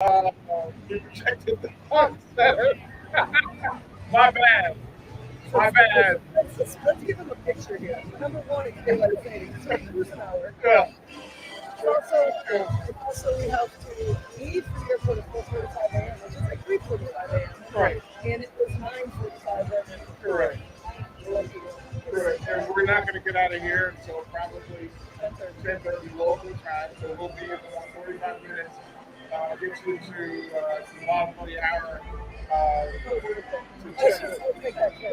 We rejected the punch center. My bad. So My bad. let's give them a picture here. Number one, it's daylight savings, so cruise an hour. Yeah. Yeah. It's also we have to leave the airport at 4:45 a.m., which is like 3:45 a.m. Right. And it was 9:45 then. Correct. Correct. Correct. And we're not going to get out of here until probably 10:30 local time, so we'll be in about 45 minutes. Get you to Long for the hour.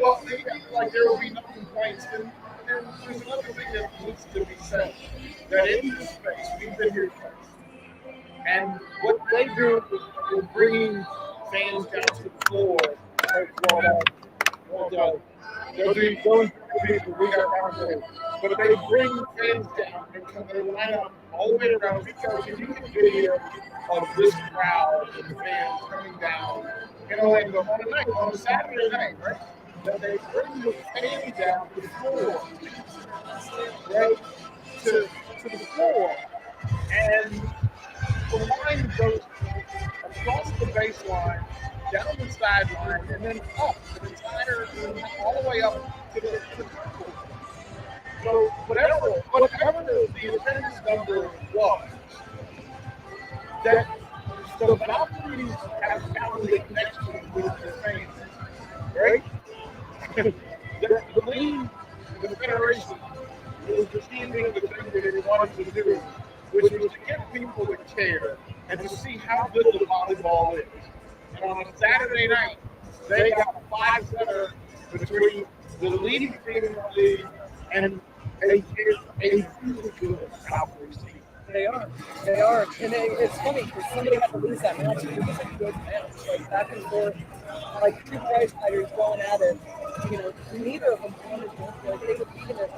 Well, like there will be no complaints. And there's another thing that needs to be said. That in this space, we've been here twice. And what they do is bringing fans down to the floor. Well done. Those people, we got down. But they bring fans down and come they line up all the way around because you can video of this crowd and the fans coming down in Orlando on a Saturday night, right? That they bring the fans down to the floor, right? To the floor. And the line goes across the baseline, down the sideline, and then up the entire, all the way up to the court. So whatever the attendance number was, that the Valkyries have found a connection with the fans, right? The league, the federation, was receiving the thing that it wanted to do, which was to get people to care and to see how good the volleyball is. And on a Saturday night, they got a 5-setter between the leading team in the league and a really good Valkyries team. They are. They are. And it's funny because somebody had to lose that match. It was a good match. Like back and forth. Like two prize fighters going at it. You know, neither of them wanted to. Like they were beating it.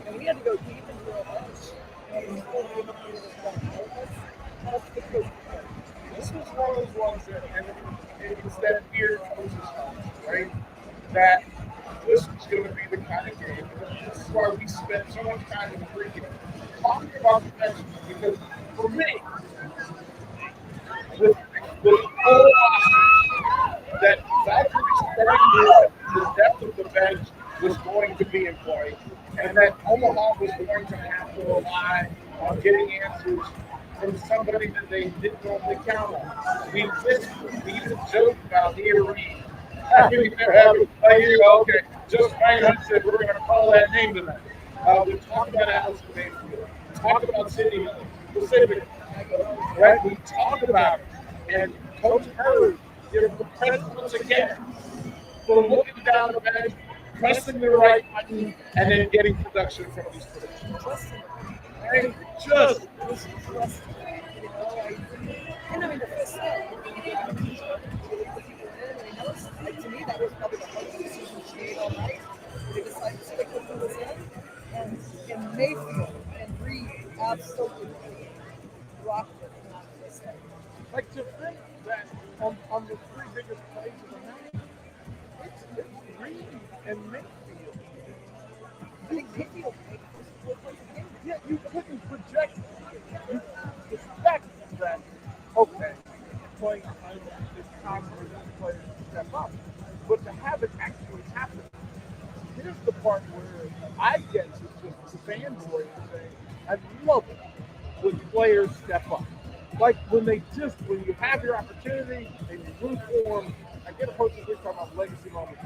And we had to go deep into our match. And that's the crazy part. This was one of those ones that, and it's that weird coaches, right? That this is going to be the kind of game. This is why we spend so much time in the pregame talking about the bench. Because for me, with full that Valkyries the depth of the bench was going to be in play, and that Omaha was going to have to rely on getting answers from somebody that they didn't normally count on. We even joked about Nia Reed. Okay, just fine. I said we're going to call that name tonight. We talked about Allison Mayfield. We talked about Sydney Miller, specifically. Right? We talked about it. And Coach Hurd gives the credit once again for looking down the bench, pressing the right button, and then getting production from these players. Right? Just and I mean, the first like, to me, that was probably the hardest decision she made all night. They decided to stick with who was in, and Mayfield and Reed absolutely rocked it. Like to think that on the three biggest plays of the night, it's Reed and Mayfield. Mayfield yeah, you couldn't project. You expect that, okay, playing time is possible for players to step up. But to have it actually happen, here's the part where I guess it's just the fanboy saying, I love it when players step up. Like when you have your opportunity and you root for them. I get a person here talking about legacy moments.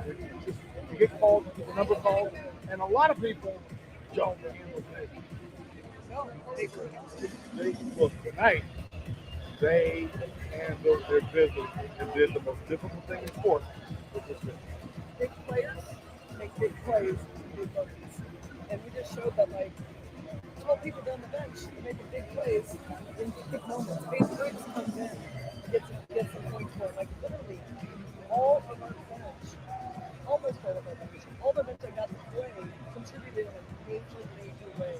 You get called, you get the number called, and a lot of people don't handle it. Look, tonight, they handled their business and did the most difficult thing in sports, which was this. Big players make big plays, big moments. And we just showed that, like, 12 people down the bench making big plays in big moments. Base Briggs comes in, gets some points for it. Like, literally, all of our bench, almost all the bench that got to play contributed in a major way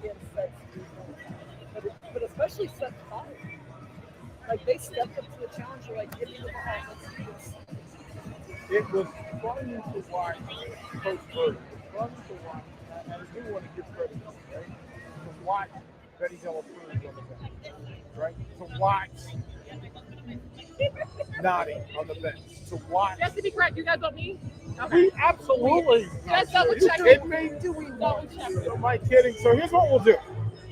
against that series. But especially set 5. Like, they stepped up to the challenge. They're like, give me the ball, let's do this. It was fun to watch Coach Bird. It was fun to watch, and I do want to give credit to him, right? To watch Betty Hill Cruz on the bench. right? To watch Nani on the bench. To watch. Just to be correct, you guys want me? We absolutely. Just double You check. kidding me? Do we Double want check. to? Am I kidding? So here's what we'll do.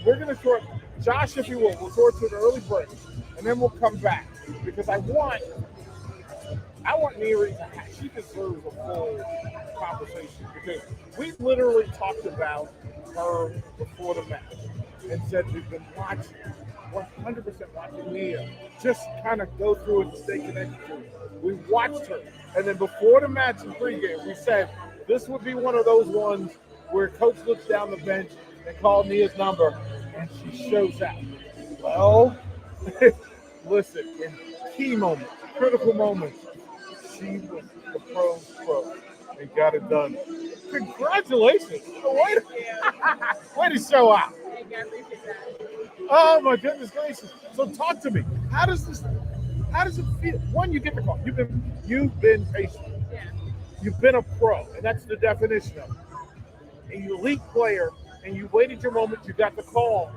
We're gonna throw Josh, if you will, we'll throw it to an early break, and then we'll come back because I want Neri to have, she deserves a full conversation because we literally talked about her before the match and said we've been watching, 100% watching Nia just kind of go through it and stay connected to it. We watched her, and then before the match in pregame, we said this would be one of those ones where coach looks down the bench and calls Nia's number, and she shows out. Well, listen, in key moments, critical moments, she was the pro's pro and got it done. Congratulations! Way to show out. Thank you, I appreciate that. Oh my goodness gracious! So talk to me. How does it feel? One, you get the call. You've been patient. Yeah. You've been a pro, and that's the definition of it. An elite player, and you waited your moment. You got the call,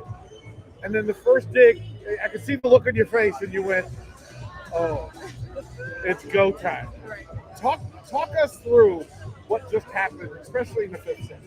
and then the first dig, I could see the look on your face, and you went, "Oh, it's go time." Right. Talk us through what just happened, especially in the fifth set.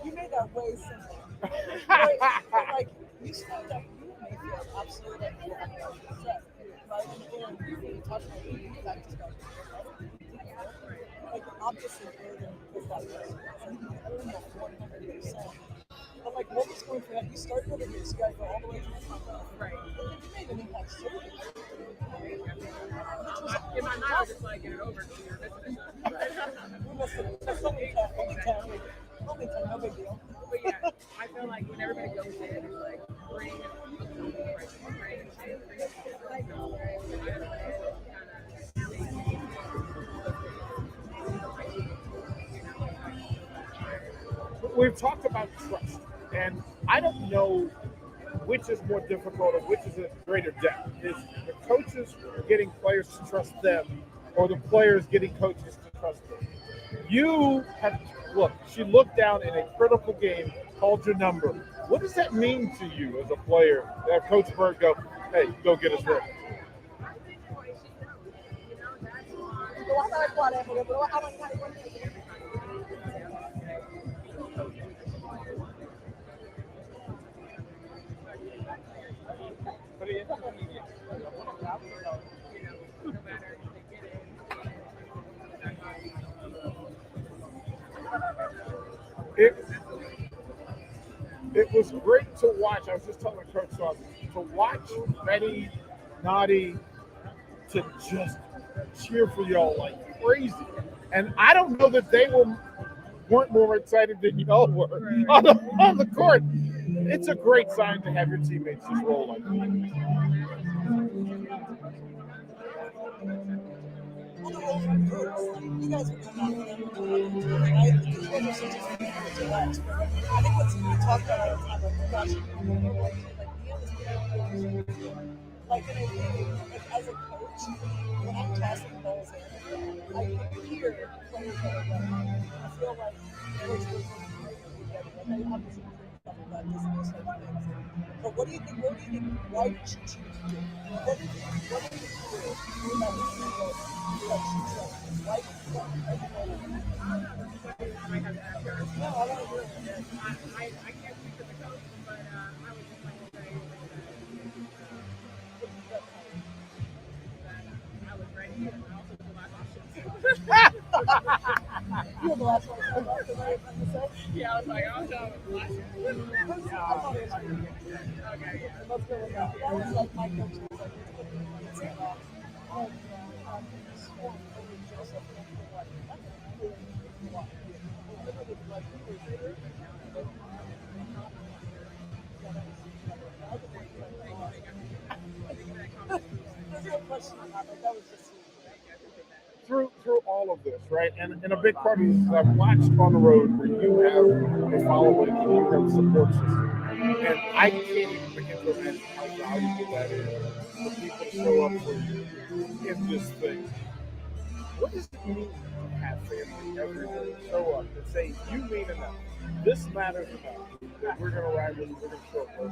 You made that way simple. Like you spoke up, you and Mayfield absolutely like you have no threat, right? And you really touched on the fact like obviously Jordan was that person. Like you earned that 100%. But like what was going through that? You started over here, so you gotta go all the way to the front row. Right. But then you made an impact service. In my mind, I was just like, get it over to your business. We must have only 10, no big deal. But yeah, I feel like when everybody goes in, it's like bring a We've talked about trust, and I don't know which is more difficult or which is a greater depth. Is the coaches getting players to trust them, or the players getting coaches to trust them? You have she looked down in a critical game, called your number. What does that mean to you as a player? That Coach Bird go, hey, go get us ready. It was great to watch. I was just telling Coach Sauce to watch Betty, Nadi, to just cheer for y'all like crazy. And I don't know that they weren't more excited than y'all were on the court. It's a great sign to have your teammates just roll like that. You guys are coming out, right? You guys are such a to watch. I think what's we talk about all the time, like watching like as a coach, when I'm tossing balls in, I can hear players that are running. I feel like coach was like they obviously about this type of things. But what do you think? Why did she choose to do? What did you do about that she chose? Why did you want No, I don't agree. I can't speak for the coach, but I would just like to say that I was ready and I also the last option. You were the last one to say? Yeah, I was like, I'll tell him the last one. Okay, yeah. Let's go with that. That was like my coach was like, it's like, sport over Joseph. There's no question about it. That was just through all of this, right? And a big part of this is I've watched on the road where you have a following and you have a support system. And I can't even begin to imagine how valuable that is for people to show up for you in this thing. What does it mean to have family every day show up and say, you mean enough? This matters enough that we're going to ride with you, we're going to show up for you.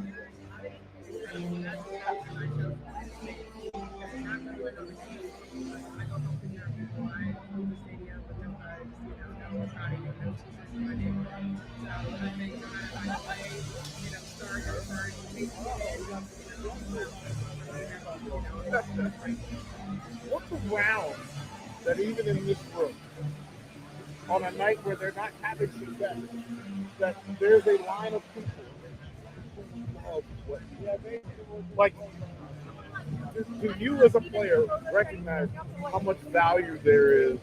What's around that even in this room, on a night where they're not having success, that there's a line of people of what you have made? Like, do you as a player recognize how much value there is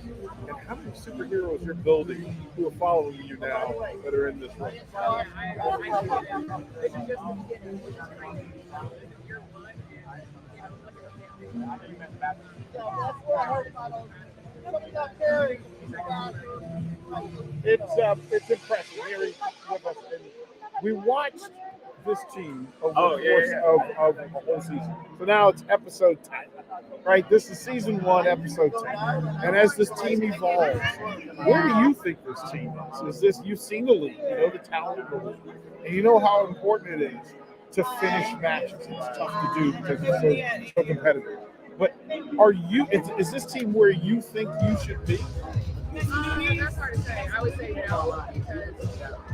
and how many superheroes you're building who are following you now that are in this room? It's impressive. Here with us. And we watched this team over the course of a whole season. So now it's episode 10, right? This is season 1, episode 10. And as this team evolves, where do you think this team is? Is this, you've seen the league, you know the talent of the league, and you know how important it is to finish matches. It's tough to do because it's so competitive. But are you? Is this team where you think you should be? That's hard to say. I would say no because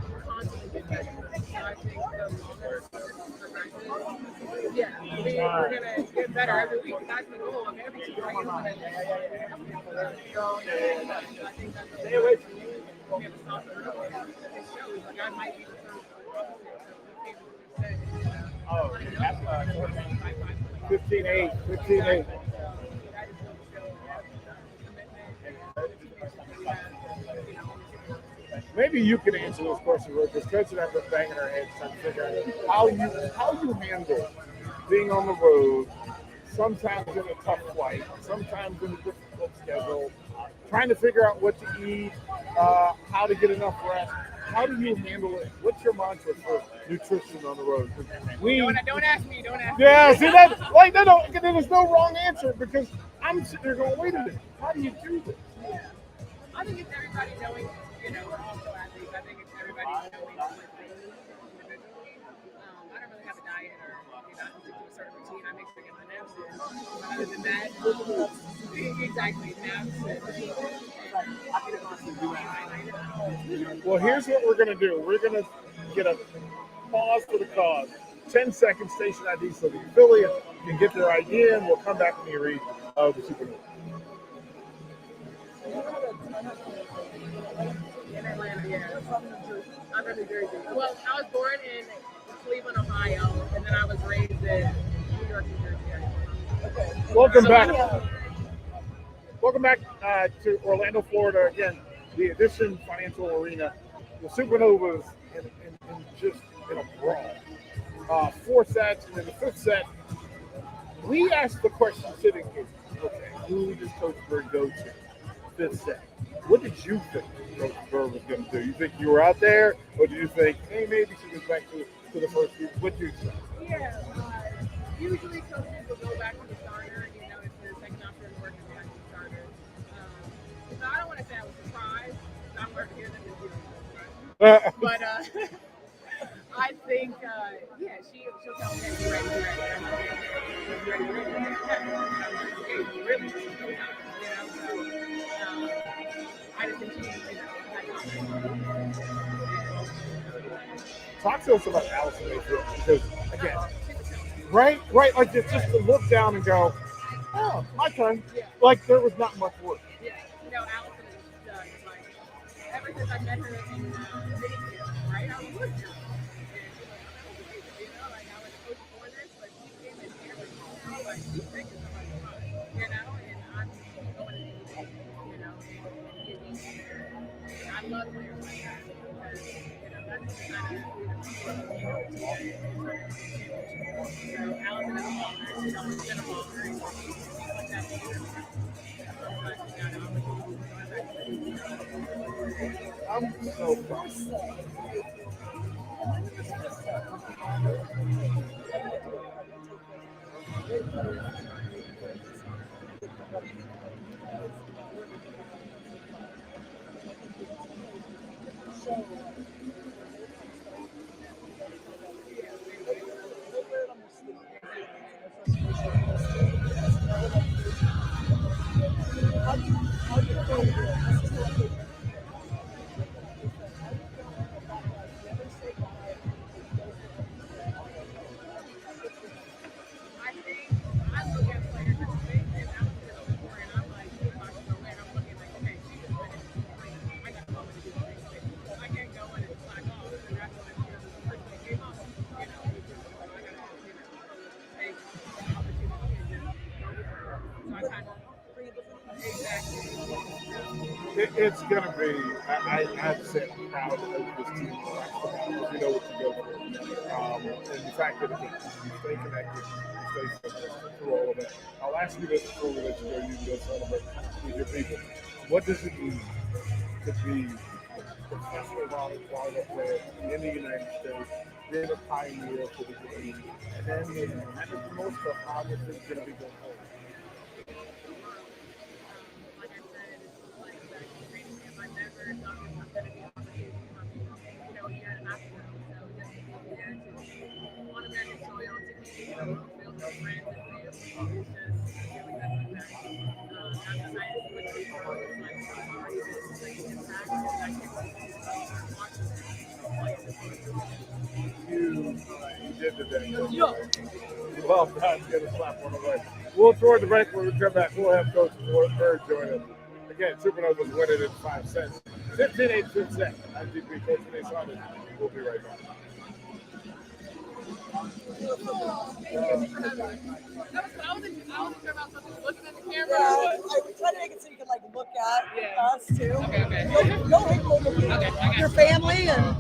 we're constantly getting better. So I think the longer progresses, yeah, we're gonna get better every week. That's the goal of every team. Right? I think that's the goal. We have to stop the road. It shows like I might be the first. 15-8, 15-8. Maybe you can answer this question, because Coach and I have been banging our heads trying to figure out how you handle being on the road, sometimes in a tough flight, sometimes in a difficult schedule, trying to figure out what to eat, how to get enough rest. How do you handle it? What's your mantra for nutrition on the road? Don't ask me. Don't ask me. Yeah, see that? Like, no, there's no wrong answer because I'm sitting there going, wait a minute, how do you do this? I think it's everybody knowing, we're also athletes. I think it's everybody knowing what they need individually. I don't really have a diet or, I don't stick to a certain routine. I make sure I get my naps in. Other than that, exactly, naps. Well, here's what we're going to do. We're going to get a pause for the cause. 10 seconds station ID so the affiliate can get their ID in. We'll come back to the read of the Supernova. In Atlanta, yeah. I'm from New Jersey. Well, I was born in Cleveland, Ohio, and then I was raised in New York, New Jersey. Welcome back to Orlando, Florida. Again, the Edition Financial Arena. The Supernovas in a brawl. 4 sets, and then the 5th set, we asked the question sitting here. Okay, who does Coach Bird go to? 5th set. What did you think Coach Bird was going to do? You think you were out there, or do you think, hey, maybe she goes back to the first group? What do you think? Yeah, usually coaches will go back to the starter, if the second option works back to the starter. So I don't want to say I was surprised. I'm more here than the right? But I think, she'll tell me that you're ready. I just think she Talk to us about Allison Mayfield, because, again, right, like it's just to look down and go, oh, my turn. Yeah. Like there was not much work. Yeah, Allison is done. Like, ever since I met her in Mayfield, right, I was with her. I was coach for this, but she came in here with like she's taking so much fun, and I'm going to and I'm love players like that because, that's the kind of so Allison is a baller. She's always been a baller. And she's like that leader. I'm glad she got an opportunity. I'm so proud. I think I look at players as big and I'm just before and I'm like, if I should go in, I'm looking like, okay, she just finished. I got something to do next week. I can't go in and slack off and that's what the first thing came up. I got to, take the opportunity and just go with her. So I kind of exactly. It's gonna be. I have to say I'm proud of this team. You know what you go through, and the fact that again, you stay connected, you stay focused through all of it. I'll ask you this before we let you go. You can go celebrate with your people. What does it mean to be a professional volleyball player in the United States, being a pioneer for the game, and then at the most of how this is going to be going forward? Like I said, it's like that training camp. I never thought this was going to be an opportunity for me, here in Africa. So just to be there, to be on American soil, to be, build with friends and family, it's just really nothing that. I'm excited to what this world is like. I've already been pretty impacted, and I can't wait to watch this play in the future. You did the thing. Well done. Get a slap on the way. We'll throw the break when we come back. We'll have Coach Bird join us. Again, Supernova's winning in 5 cents. 15-8 fifth set. IGP Coach Renee Saunders. We'll be right back. I wasn't sure about something looking at the camera. Yeah, I try to make it so you can look at us too. Okay. Go look at your family and.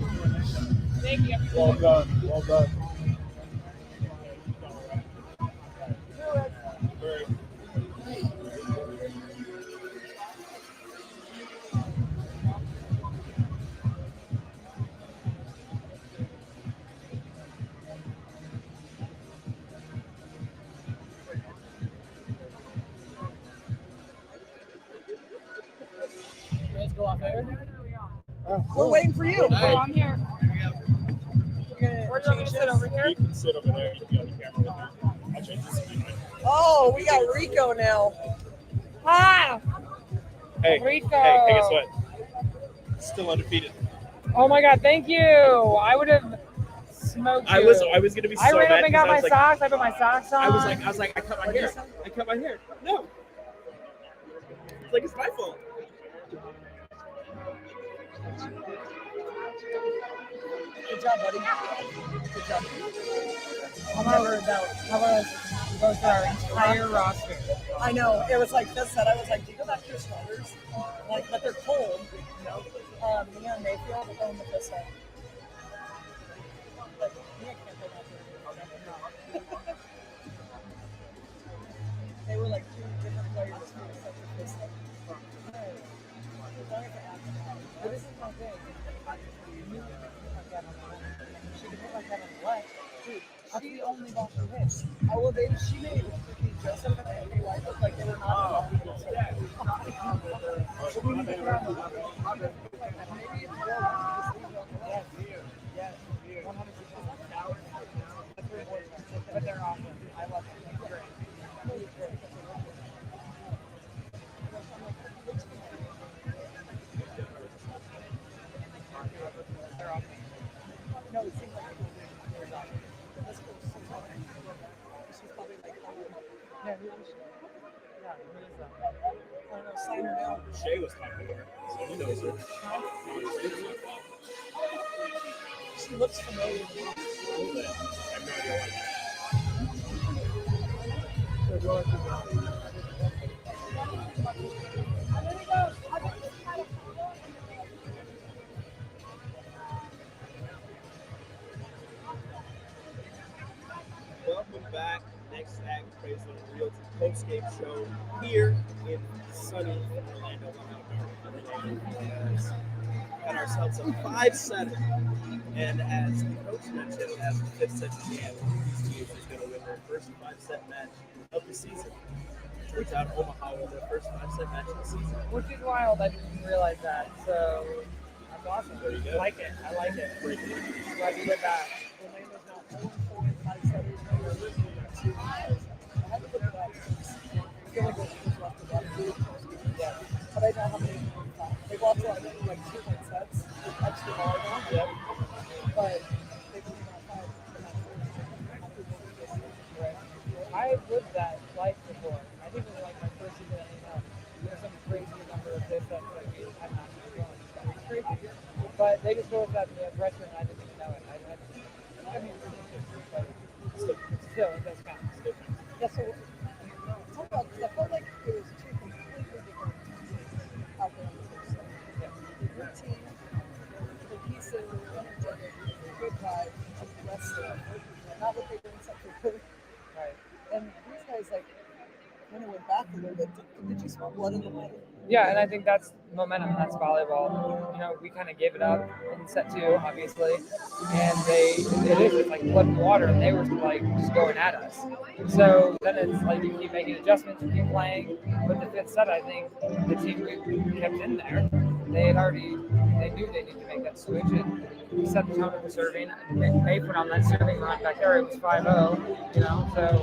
Thank you. Well done. Well done. Let's go off air. We're waiting for you. Oh, I'm here. We're going to sit over here. You can sit over there. You can be on the camera with me. I'll change the screen. Oh, we got Rico now. Ah, Hey, Rico. hey, guess what? Still undefeated. Oh my God, thank you. I would have smoked you. I was gonna be so I ran mad up and got my because socks. I put my socks on. I was like, I cut my hair. I cut my hair. No. It's like it's my fault. Good job, buddy. Good job. How about go through our entire roster? I know. It was like this set. I was like, do you go back to your starters? But they're cold. Mia and Mayfield are going with this set. But Mia can't go back there. They were like two different players who were such a this set. But this is my thing. She could put like that on the left. Dude, that's the only ball she hits. Oh, well, she made Joseph and Andy White look like they were not in love. So we need to put on the left. Maybe Yes, 100%. But they're awesome. I love them. They're great. They're awesome. no, it seems like this girl's she's probably like, Yeah, who is she? Yeah, who is that? I don't know, sign her now. Shay was talking to her, so he knows her. She looks familiar. I have no idea why. Crazy Realty post-game show here in sunny Orlando. Got ourselves a 5-7, and as the coach mentioned, as the fifth set began, these teams is going to win their first 5-set match of the season. Turns out Omaha won their first 5-set match of the season. Which is wild. I didn't realize that. So that's awesome. There you go. I like it. I like it. Breaking news. Glad you did that. Orlando's now 4-4 in 5 setters. They were originally at 2 hours. I had to look at that because I feel like there's just left of that. Yeah. But I know how many they've lost a lot of like 2-point sets with extra volleyball. Yep. But they've only got 5. Right. I lived that life before. I think it was like my first season at A&M. There's some crazy number of days that like we had not been going. It was crazy. But they just told us that the freshman, I didn't even know it. I mean, but still, it does count. Yeah, so talk about, because I felt like it was 2 completely different teams out there on the first set. Yeah. Your team, cohesive, energetic, good vibe, aggressive, not what they were in set for. Right. And these guys, like, when it went back a little bit, did you smell blood in the water? Yeah, and I think that's momentum. That's volleyball. You know, we kind of gave it up in set 2, obviously, and it's like blood and water, and they were like just going at us. So then it's like you keep making adjustments, you keep playing. But the 5th set, I think the team we kept in there, they knew they needed to make that switch, and we set the tone for serving. They put on that serving run back there. It was 5-0, you know. So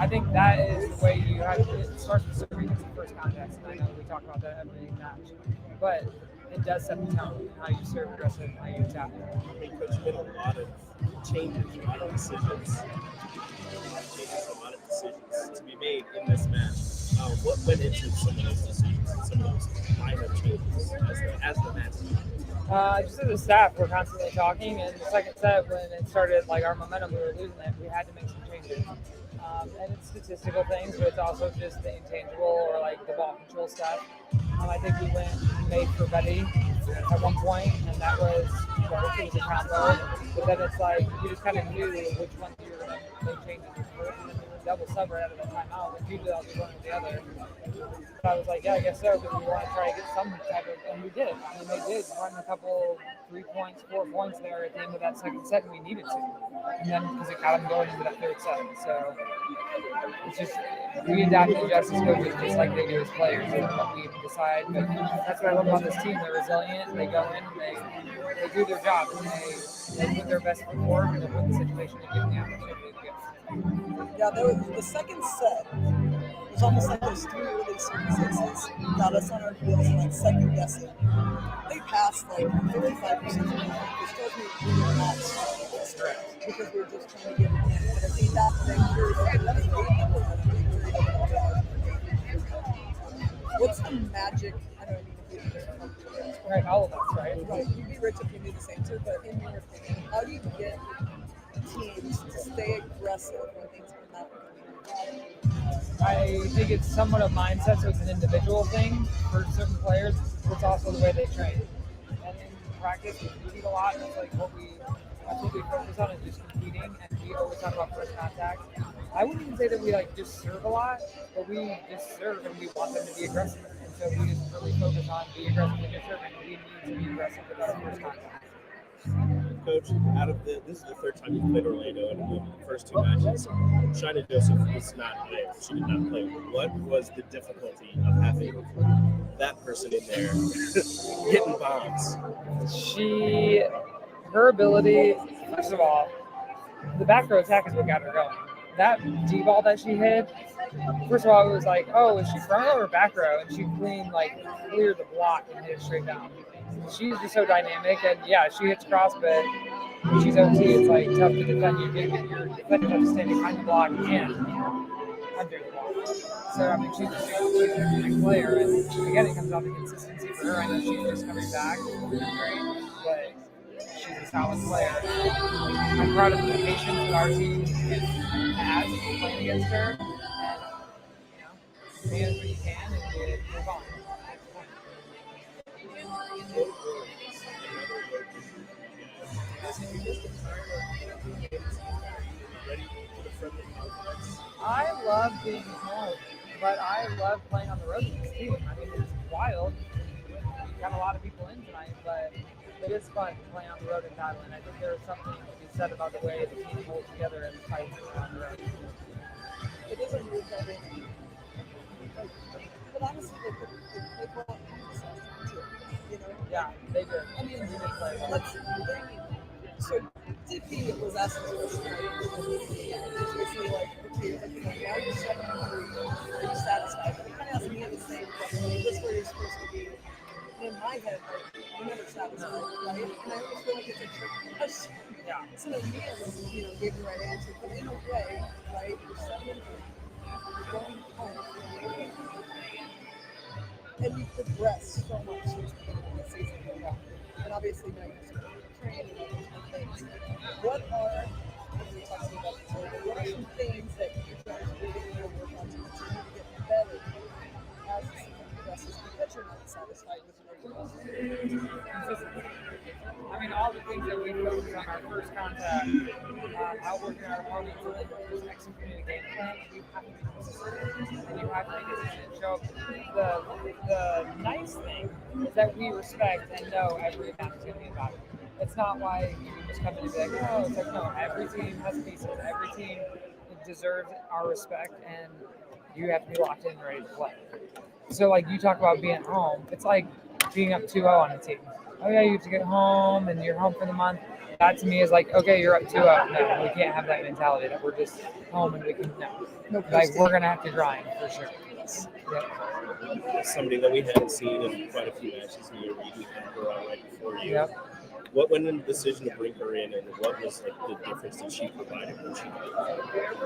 I think that is the way you have to. It starts with serving as the first context, and I know we talk about that every match, but it does set the tone. How you serve, aggressive, and how you attack. I mean, Coach, you made a lot of changes, a lot of decisions. A lot of decisions to be made in this match. What went into some of those decisions, some of those minor changes as the match went? Just as a staff, we're constantly talking, and the second set, when it started, like our momentum, we were losing it, we had to make some changes. And it's statistical things, but it's also just the intangible or like the ball control stuff. I think we made for Betty at one point, and that was a combo. But then it's like you just kind of knew which one you were going to make changes with first, and then we were double sub right out of the timeout. And usually I'll be one with the other. So I was like, yeah, I guess so, because we want to try to get some type of, and we did. I mean, they did run a couple 3 points, 4 points there at the end of that second set, and we needed to. And then because it got them going into that third set. So it's just, we adapt to adjust as coaches just like they do as players, and what we decide. But that's what I love about this team. They're resilient. They go in and they do their job, and they put their best foot forward, and they put the situation and give them the opportunity to go. Yeah, the second set was almost like those 3 really certain sixes got us on our heels and like second guessing. They passed like 35% of the time, which tells me we were not strong because we were just trying to get it in. And I think that what's the magic? I don't even know. Right, all of us, right? Right, you'd be rich if you knew this answer, but in your opinion, how do you get teams to stay aggressive when things are not going? I think it's somewhat a mindset, so it's an individual thing for certain players. It's also the way they train. And in practice, we compete a lot. It's like that's what we focus on, is just competing. And we always talk about first contact. I wouldn't even say that we like just serve a lot, but we just serve and we want them to be aggressive. And so we just really focus on be aggressive when you're serving. We need to be aggressive with our first contact. Coach, this is the third time you played Orlando in the first 2 matches. Shaina Joseph was not there. She did not play. What was the difficulty of having that person in there hitting bombs? Her ability, first of all, the back row attack is what got her going. That D-ball that she hit, first of all, it was like, oh, is she front row or back row? And she cleared the block and hit it straight down. She's just so dynamic, and yeah, she hits cross, but when she's OT, it's like tough to defend. You get your defender have to stand behind the block and under the block. So I mean, she's a great player, and again, it comes down to consistency for her. I know she's just coming back, doing great, but she's a solid player. I'm proud of the patience that our team has playing against her, and you what you can and you move on. I'm love being home, but I love playing on the road with this team. I mean, it's wild. We got a lot of people in tonight, but it is fun playing on the road in Thailand. I think there's something to be said about the way the team holds together and fights on the road. It is a weird dynamic. But honestly, they brought access to it, you know? Yeah, they did. I mean, We did play well. let's bring, so DP was asking us, basically like, okay, now you're 700, are you satisfied? But he kind of asked me the same question, like, this is where you're supposed to be. And in my head, like, you're never satisfied, right? And I always feel like it's a trick question. Yeah. So then Mia, gave the right answer, but in a way, right, you're 700, you're going home, and you progress so much since the beginning of the season. And obviously now you're still training and all those things. What are, as we talked about before, what are some things that you guys really need to work on to continue to get better as the season progresses because you're not satisfied with where you're Consistency. I mean, all the things that we focused on our first contact, outworking our opponents, and then just executing a game plan, you have to be consistent. And you have to be consistent. So the nice thing is that we respect and know every opportunity about it. It's not like you can just come in and be like, oh, it's like, no, every team has pieces. Every team deserves our respect, and you have to be locked in and ready to play. So, like, you talk about being at home, it's like being up 2-0 on a team. Oh, yeah, you have to get home, and you're home for the month. That, to me, is like, okay, you're up 2-0. No, we can't have that mentality that we're just home and we can, no. Like, we're going to have to grind, for sure. Yep. Somebody that we hadn't seen in quite a few matches, Nia Reed, we had her on right before you. Yep. What went in the decision to bring her in, and what was like the difference that she provided when she came?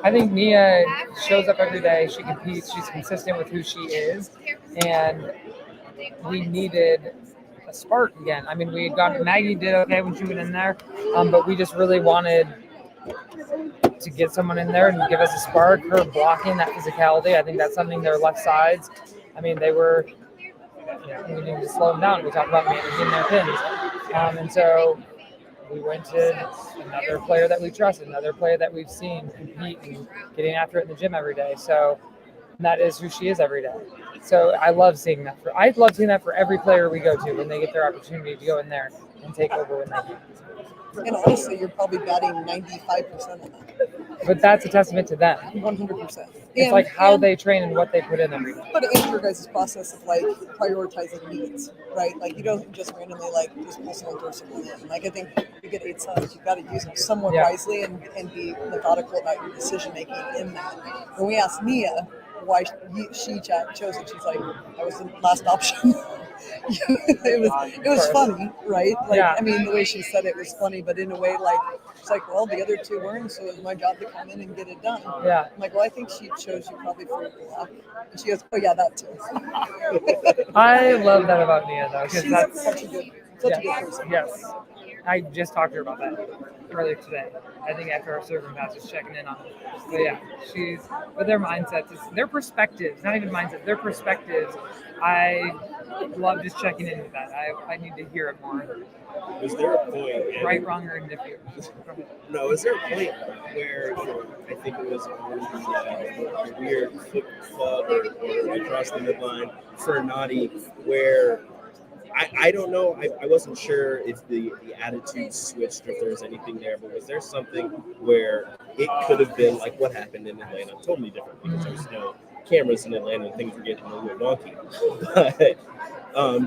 I think Nia shows up every day. She competes. She's consistent with who she is, and we needed a spark again. I mean, we had gotten Maggie did okay when she went in there, but we just really wanted to get someone in there and give us a spark. Her blocking, that physicality, I think that's something their left sides. I mean, they were. We needed to slow them down. We talked about managing their pins. And so we went to another player that we trusted, another player that we've seen compete and getting after it in the gym every day. So that is who she is every day. So I love seeing that. I love seeing that for every player we go to when they get their opportunity to go in there and take over when they can. And honestly, you're probably batting 95% of that. But that's a testament to them. 100%. It's like how they train and what they put in every day. But and your guys' process of like prioritizing needs, right? Like you don't just randomly like just pull someone through someone in. Like I think you get 8 subs, you've got to use them somewhat wisely and be methodical about your decision making in that. When we asked Nia why she chose it, she's like, "I was the last option." it was funny, right? Like I mean, the way she said it was funny, but in a way, like it's like, well, the other 2 weren't, so it was my job to come in and get it done. Yeah. I'm like, well, I think she chose you probably for luck. And she goes, oh yeah, that too. I love that about Nia though, because She's that's such a good person. Yes. I just talked to her about that earlier today. I think after our server pass was checking in on it. So yeah, but their mindsets, their perspectives, not even mindsets, their perspectives. I love just checking in with that. I need to hear it more. Was there a point? Right, wrong, or indifferent? No, is there a point where I think it was a weird flip club or across the midline for Nadi where I don't know. I wasn't sure if the attitude switched or if there was anything there, but was there something where it could have been like what happened in Atlanta? Totally different because there's no cameras in Atlanta and things were getting a little donkey. But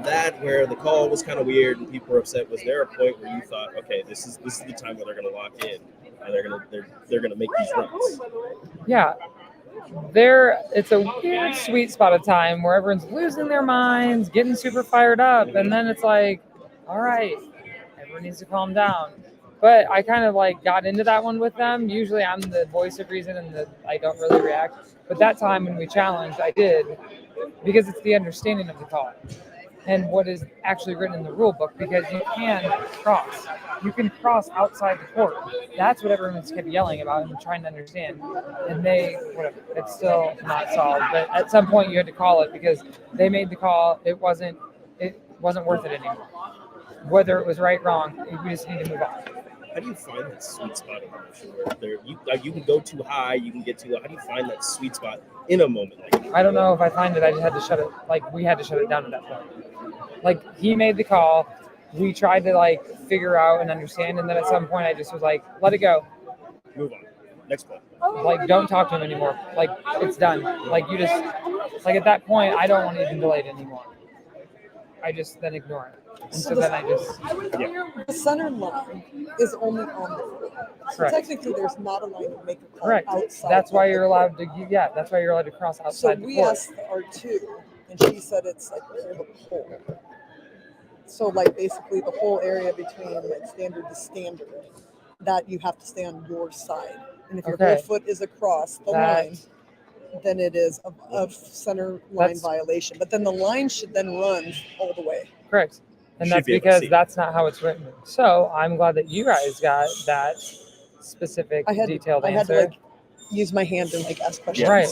that where the call was kind of weird and people were upset. Was there a point where you thought, okay, this is the time where they're going to lock in and they're going to make these runs? Yeah. It's a weird sweet spot of time where everyone's losing their minds, getting super fired up, and then it's like, all right, everyone needs to calm down. But I kind of like got into that one with them. Usually I'm the voice of reason and I don't really react. But that time when we challenged, I did, because it's the understanding of the call and what is actually written in the rule book, because you can cross. You can cross outside the court. That's what everyone's kept yelling about and trying to understand. And it's still not solved. But at some point you had to call it because they made the call. It wasn't worth it anymore. Whether it was right, wrong, we just need to move on. How do you find that sweet spot in motion where you can go too high, you can get too low? How do you find that sweet spot in a moment like that? I don't know if I find it. I just had to shut it. Like, we had to shut it down at that point. Like, he made the call. We tried to, like, figure out and understand. And then at some point, I just was like, let it go. Move on. Next play. Like, don't talk to him anymore. Like, it's done. Like, you just, like, at that point, I don't want to even delay it anymore. I just then ignore it. And so then I just, The center line is only on the field. So Correct. technically, there's not a line to make a call correct. outside. That's why of you're the allowed to, that's why you're allowed to cross So outside the we court. asked R2, and she said it's like pull the pole. So like basically the whole area between like standard to standard, that you have to stay on your side. And if your Okay. whole foot is across the That- line, then it is a center line That's- violation. But then the line should then run all the way. Correct. And Should that's be able to because see. that's not how it's written. So I'm glad that you guys got that specific, I had detailed I had answer. to like use my hand and like ask questions. Right.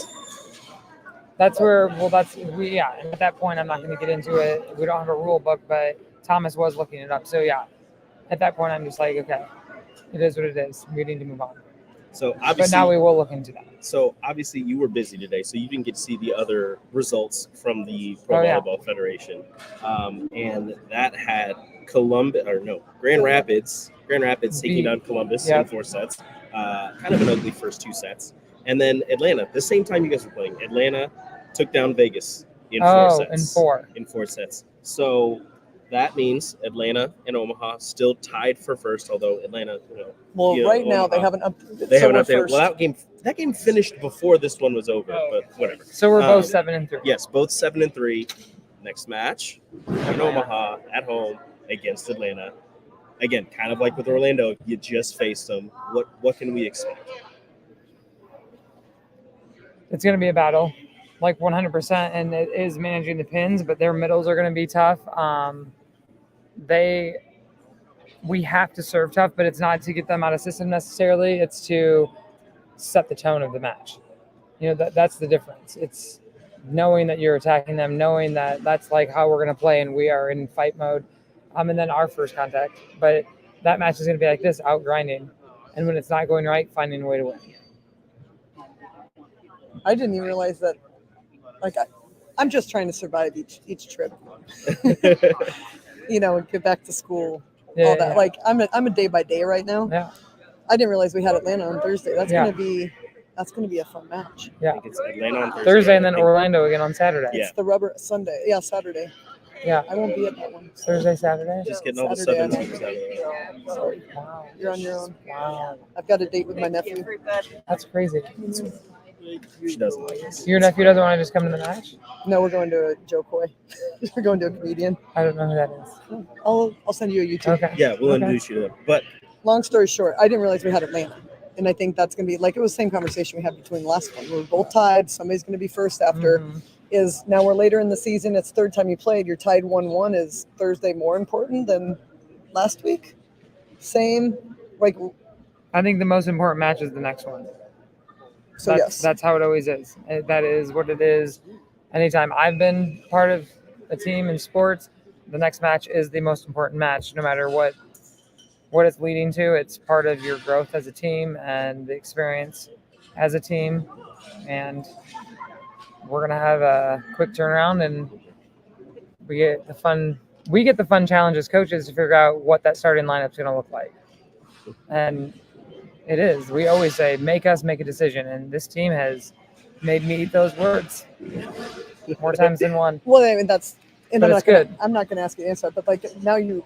That's where, and at that point, I'm not going to get into it. We don't have a rule book, but Thomas was looking it up. So yeah, at that point, I'm just like, okay, it is what it is. We need to move on. So But obviously, now we will look into that. So obviously you were busy today, so you didn't get to see the other results from the Pro Oh, yeah. Volleyball Federation, and that had Grand Rapids taking down Columbus Yeah. in 4 sets, kind of an ugly first 2 sets, and then Atlanta. The same time you guys were playing, Atlanta took down Vegas in 4 sets. In 4 sets. So that means Atlanta and Omaha still tied for first, although Atlanta, Well, Yeah, right now they Omaha. haven't updated. they so haven't we're updated. first. Well, that game finished before this one was over, but whatever. So we're both Um, 7-3. Yes, both 7-3. Next match in Omaha at home against Atlanta. Again, kind of like with Orlando, you just faced them. What can we expect? It's going to be a battle, like 100%, and it is managing the pins, but their middles are going to be tough. We have to serve tough, but it's not to get them out of system necessarily. It's to set the tone of the match. That's the difference. It's knowing that you're attacking them, knowing that that's like how we're going to play, and we are in fight mode. And then our first contact, but that match is going to be like this, out grinding, and when it's not going right, finding a way to win. I didn't even realize that. Like I'm just trying to survive each trip. And get back to school. Yeah, all that. yeah. Like I'm a day by day right now. Yeah. I didn't realize we had Atlanta on Thursday. That's Yeah. gonna be a fun match. I think it's Atlanta on Thursday and then I think- Orlando again on Saturday. Yeah. It's the rubber Sunday. Yeah, Saturday. Yeah. I won't be at that one. Thursday, Saturday. Just getting all the Saturday, Southern I teams out of there. Sorry, Wow. you're on your own. Wow. I've got a date with my nephew. That's crazy. She doesn't like this. Your nephew doesn't want to just come to the match? No, we're going to a Joe Coy. We're going to a comedian. I don't know who that is. I'll send you a YouTube. Okay. Yeah, we'll Okay. introduce you to them. But Long story short, I didn't realize we had Atlanta. And I think that's going to be like it was the same conversation we had between the last one. We were both tied. Somebody's going to be first after. Mhm. Is now we're later in the season. It's third time you played. You're tied 1-1. Is Thursday more important than last week? Same. Like, I think the most important match is the next one. so That's how it always is. That is what it is. Anytime I've been part of a team in sports, the next match is the most important match, no matter what it's leading to. It's part of your growth as a team and the experience as a team. And we're gonna have a quick turnaround, and we get the fun challenge as coaches to figure out what that starting lineup's gonna look like. And it is. We always say, make us make a decision, and this team has made me eat those words more times than one. Well, I mean that's. And But I'm it's not gonna, good. I'm not going to ask you to answer, but like now you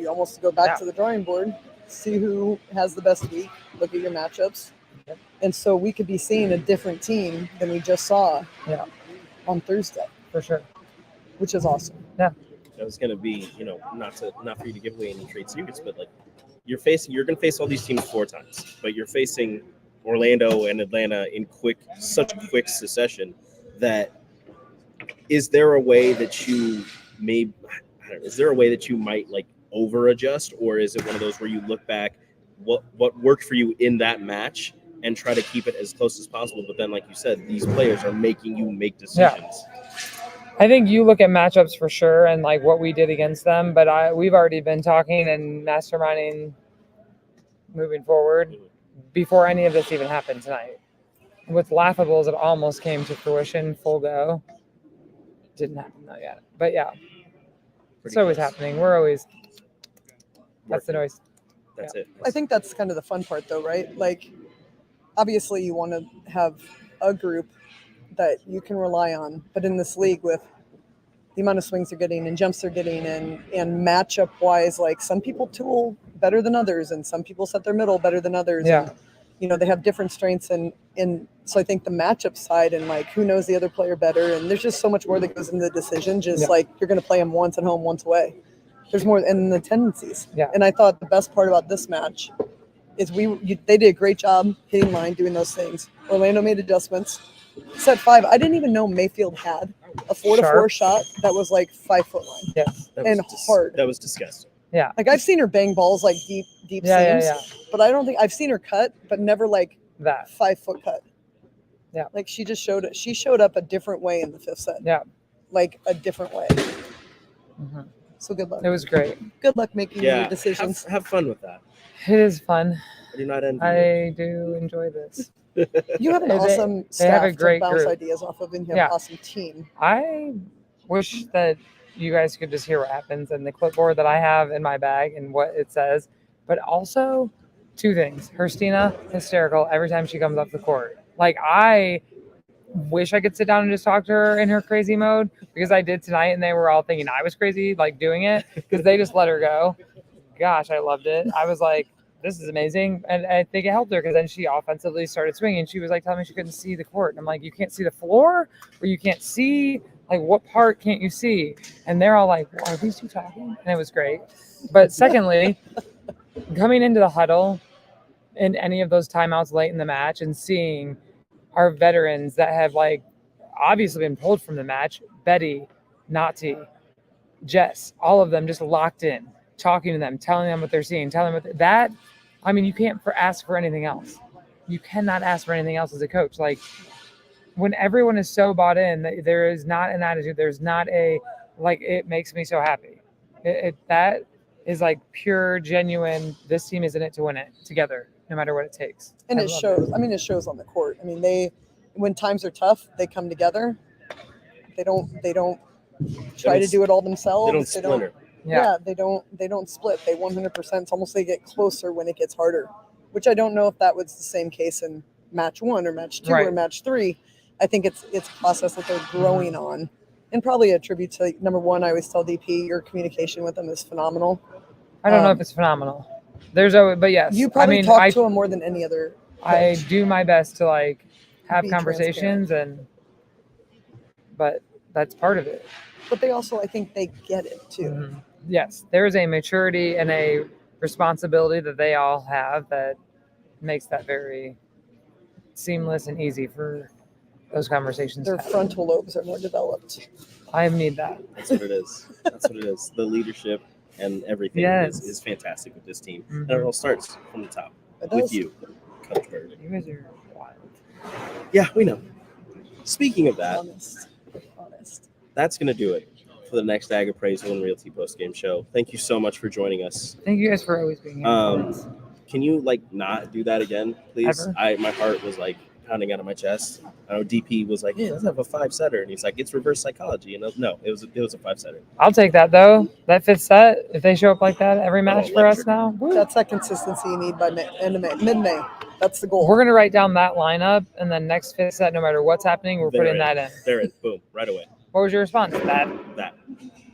almost go back Yeah. to the drawing board, see who has the best week, look at your matchups, Yep. and so we could be seeing a different team than we just saw Yeah. on Thursday, For sure. which is awesome. that was going to be, not for you to give away any trade secrets, but like you're going to face all these teams 4 times, but you're facing Orlando and Atlanta in such quick succession that is there a way that you might like over adjust, or is it one of those where you look back what worked for you in that match and try to keep it as close as possible? But then, like you said, these players are making you make decisions. I think you look at matchups for sure and like what we did against them, but we've already been talking and masterminding moving forward before any of this even happened tonight. What's laughable is it almost came to fruition, full go. Didn't happen though yet. But yeah, it's always happening. We're always, that's the noise. That's it. I think that's kind of the fun part, though, right? Like, obviously, you want to have a group that you can rely on, but in this league, with the amount of swings they're getting and jumps they're getting, and matchup wise, like some people tool better than others, and some people set their middle better than others. Yeah. And, you know, they have different strengths, and so I think the matchup side and like who knows the other player better, and there's just so much more that goes into the decision. Just like you're going to play them once at home, once away. There's more in the tendencies. Yeah. And I thought the best part about this match is they did a great job hitting line, doing those things. Orlando made adjustments. Set 5, I didn't even know Mayfield had a 4-4 shot that was like 5 foot line. Yes. And hard. That was disgusting. Yeah. Like I've seen her bang balls like deep Yeah, seams, but I don't think I've seen her cut, but never like that 5 foot cut. Yeah. Like she just showed it. She showed up a different way in the 5th set. Yeah. Like a different way. Mm-hmm. So good luck. It was great. Good luck making your decisions. Have fun with that. It is fun. I do not envy I do enjoy this. You have an awesome They staff have a great to bounce group. ideas off of, and you have an awesome team. I wish that you guys could just hear what happens and the clipboard that I have in my bag and what it says. But also, 2 things. Christina, hysterical every time she comes up the court. Like, I wish I could sit down and just talk to her in her crazy mode, because I did tonight and they were all thinking I was crazy, like doing it, because they just let her go. Gosh, I loved it. I was like, this is amazing. And I think it helped her, because then she offensively started swinging. She was like telling me she couldn't see the court. And I'm like, you can't see the floor, or you can't see, like, what part can't you see? And they're all like, well, are these 2 talking? And it was great. But secondly, coming into the huddle in any of those timeouts late in the match and seeing our veterans that have, like, obviously been pulled from the match, Betty, Nati, Jess, all of them just locked in, talking to them, telling them what they're seeing, telling them that, I mean, you can't ask for anything else. You cannot ask for anything else as a coach. Like, when everyone is so bought in, there is not an attitude, there's not a, like, it makes me so happy. That is like pure, genuine, this team is in it to win it together, no matter what it takes. And it shows. I mean, it shows on the court. I mean, when times are tough, they come together. They don't try to do it all themselves. They don't splinter. They don't split. They 100%. It's almost they get closer when it gets harder, which I don't know if that was the same case in match 1 or match 2 or match 3. I think it's a process that they're growing on, and probably a tribute to, number 1, I always tell DP, your communication with them is phenomenal. I don't know if it's phenomenal. But yes. You probably talk to them more than any other coach. I do my best to, like, have conversations, but that's part of it. But they also, I think they get it too. Mm-hmm. Yes, there is a maturity and a responsibility that they all have that makes that very seamless and easy for those conversations. Their frontal lobes are more developed. I need that. That's what it is. That's what it is. The leadership and everything is fantastic with this team. Mm-hmm. And it all starts from the top with you, Coach Bird. You guys are wild. Yeah, we know. Speaking of that, Honest. That's going to do it for the next Ag Appraisal and Realty Postgame Show. Thank you so much for joining us. Thank you guys for always being here. Can you, like, not do that again, please? Ever? My heart was, like, pounding out of my chest. I know DP was like, yeah, let's have a 5-setter. And he's like, it's reverse psychology. And no, it was a 5-setter. I'll take that, though. That 5th set, if they show up like that every match for us now. Woo. That's that consistency you need by mid-May. That's the goal. We're going to write down that lineup, and then next 5th set, no matter what's happening, we're putting that in. They're in. Boom. Right away. What was your response? That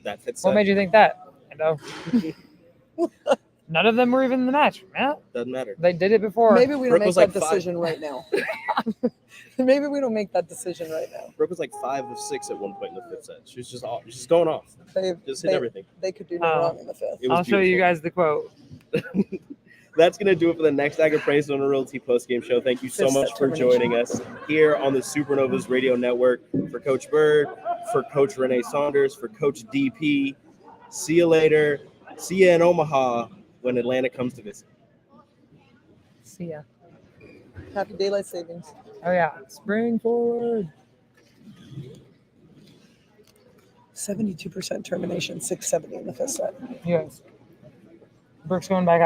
5th set. What made you think that? I know. None of them were even in the match. Yeah. Doesn't matter. They did it before. Maybe we don't Brooke make was that like decision right now. Maybe we don't make that decision right now. Brooke was like 5 of 6 at one point in the 5th set. She was just going off. Just hit everything. They could do no wrong in the 5th. I'll show you guys the quote. That's going to do it for the next Ag Appraisal and Realty Postgame Show. Thank you so much for joining us here on the Supernovas Radio Network. For Coach Bird, for Coach Renee Saunders, for Coach DP. See you later. See you in Omaha when Atlanta comes to visit. See ya. Happy daylight savings. Oh, yeah. Spring forward. 72% termination, 670 in the 5th set. Yes. Brooke's going back